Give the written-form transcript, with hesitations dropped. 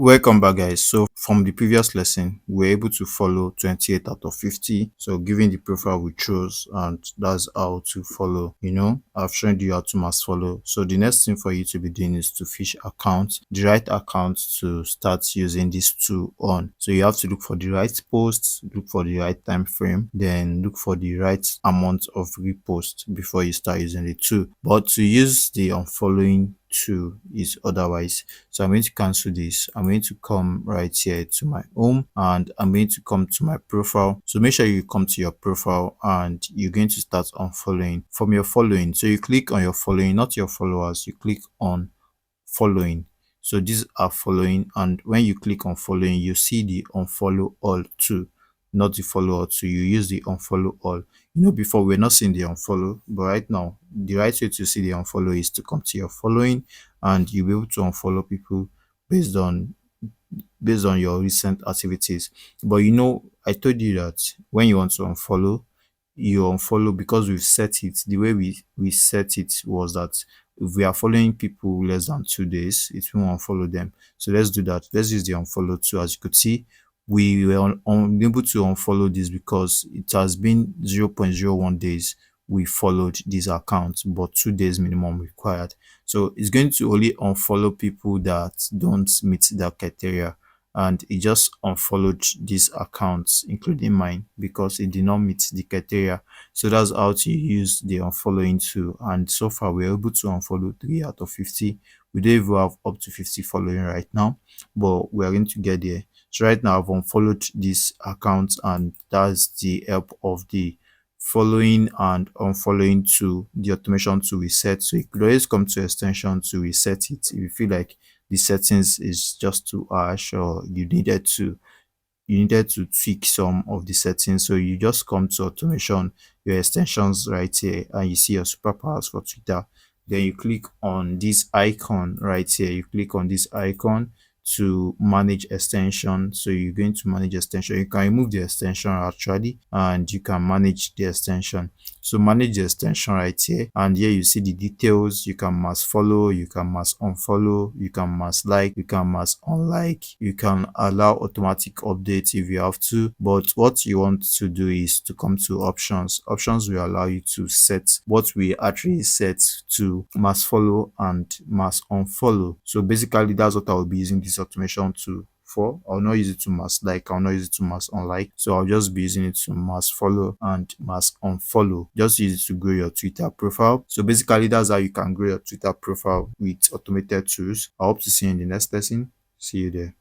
Welcome back, guys. So, from the previous lesson, we were able to follow 28 out of 50. So, given the profile we chose, and that's how to follow. I've shown you how to mass follow. So, the next thing for you to be doing is to fish account, the right account to start using this tool on. So, you have to look for the right post, look for the right time frame, then look for the right amount of repost before you start using the tool. But to use the unfollowing tool is otherwise. So I'm going to cancel this. I'm going to come right here to my home and I'm going to come to my profile. So make sure you come to your profile and you're going to start unfollowing from your following. So you click on your following, not your followers. You click on following. So these are following, and when you click on following, you see the unfollow all too, not the follow all too. You use the unfollow all. Before we're not seeing the unfollow, but right now the right way to see the unfollow is to come to your following and you'll be able to unfollow people based on your recent activities. But I told you that when you want to unfollow, you unfollow because we've set it. The way we set it was that if we are following people less than 2 days, it will unfollow them. So let's do that. Let's use the unfollow too. As you could see, we were unable to unfollow this because it has been 0.01 days we followed this account, but 2 days minimum required. So it's going to only unfollow people that don't meet the criteria, and it just unfollowed these accounts including mine because it did not meet the criteria. So that's how to use the unfollowing tool, and so far we're able to unfollow 3 out of 50. We don't even have up to 50 following right now, but we're going to get there. So right now I've unfollowed this account, and that's the help of the following and unfollowing to the automation to reset. So you could always come to extension to reset it if you feel like the settings is just too harsh, or you needed to tweak some of the settings. So you just come to automation, your extensions right here, and you see your superpowers for Twitter. Then you click on this icon right here. You click on this icon to manage extension. So you're going to manage extension. You can remove the extension actually, and you can manage the extension. So manage the extension right here, and here you see the details. You can mass follow, you can mass unfollow, you can mass like, you can mass unlike, you can allow automatic updates if you have to. But what you want to do is to come to options. Options will allow you to set what we actually set to mass follow and mass unfollow. So basically that's what I will be using this automation to for. I'll not use it to mass like, I'll not use it to mass unlike. So I'll just be using it to mass follow and mass unfollow. Just use it to grow your Twitter profile. So basically that's how you can grow your Twitter profile with automated tools. I hope to see you in the next lesson. See you there.